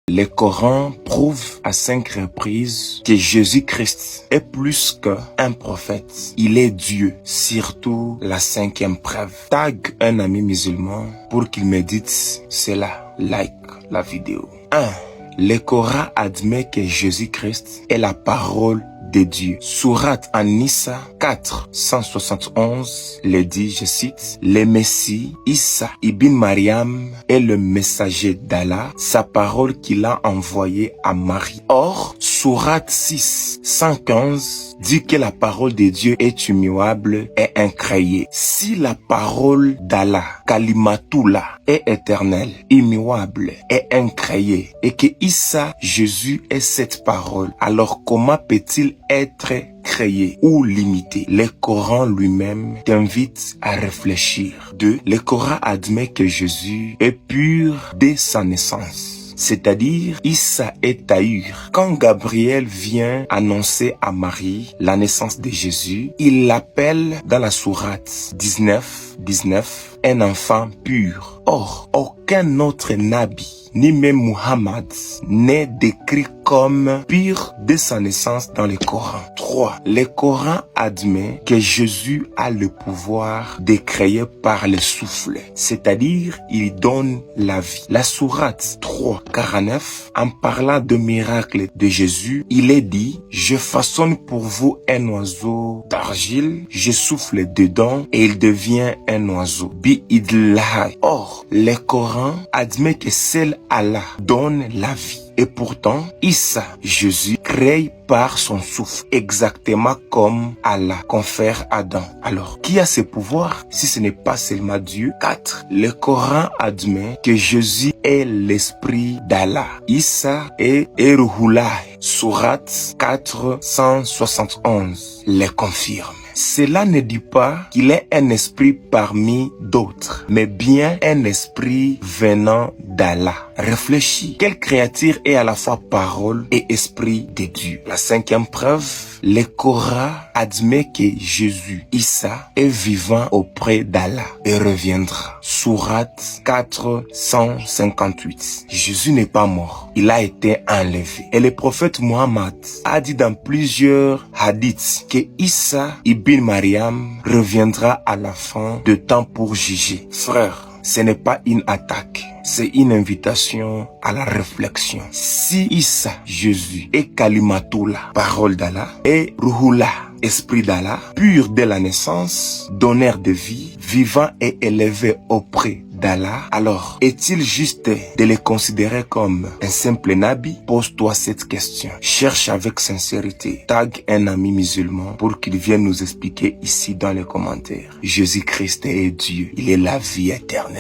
Le Coran prouve à 5 reprises que Jésus-Christ est plus qu'un prophète. Il est Dieu, surtout la 5e preuve. Tag un ami musulman pour qu'il médite cela. Like la vidéo. 1. Le Coran admet que Jésus-Christ est la parole de Dieu. Sourate An-Nisa 4, 171 le dit, je cite, le Messie, Issa ibn Mariam, est le messager d'Allah, sa parole qu'il a envoyée à Marie. Or, Sourate 6, 115 dit que la parole de Dieu est immuable et incréée. Si la parole d'Allah, Kalimatullah, est éternelle, immuable et incréée, et que Issa, Jésus, est cette parole, alors comment peut-il être créé ou limité? Le Coran lui-même t'invite à réfléchir. 2. Le Coran admet que Jésus est pur dès sa naissance. C'est-à-dire, Issa est tahur. Quand Gabriel vient annoncer à Marie la naissance de Jésus, il l'appelle dans la sourate 19 un enfant pur. Or, aucun autre nabi, ni même Muhammad, n'est décrit comme pur de sa naissance dans le Coran. 3. Le Coran admet que Jésus a le pouvoir de créer par le souffle, c'est-à-dire il donne la vie. La sourate 3:49, en parlant de miracle de Jésus, il est dit « Je façonne pour vous un oiseau d'argile, je souffle dedans et il devient un oiseau. Bi-idlah » Or, le Coran admet que seul Allah donne la vie. Et pourtant, Issa, Jésus, crée par son souffle, exactement comme Allah confère à Adam. Alors, qui a ce pouvoir si ce n'est pas seulement Dieu? 4. Le Coran admet que Jésus est l'esprit d'Allah. Issa est Ruhullah. Sourate 471 le confirme. Cela ne dit pas qu'il est un esprit parmi d'autres, mais bien un esprit venant d'Allah. Réfléchis, quelle créature est à la fois parole et esprit de Dieu? La 5e preuve, le Coran admet que Jésus, Issa, est vivant auprès d'Allah et reviendra. Sourate 458. Jésus n'est pas mort, il a été enlevé. Et le prophète Muhammad a dit dans plusieurs hadiths que Issa ibn Mariam reviendra à la fin de temps pour juger. Frère, ce n'est pas une attaque, c'est une invitation à la réflexion. Si Issa, Jésus, est Kalimatullah, parole d'Allah, et Ruhullah, esprit d'Allah, pur dès la naissance, donneur de vie, vivant et élevé auprès d'Allah, alors est-il juste de les considérer comme un simple nabi? Pose-toi cette question. Cherche avec sincérité. Tag un ami musulman pour qu'il vienne nous expliquer ici dans les commentaires. Jésus-Christ est Dieu. Il est la vie éternelle.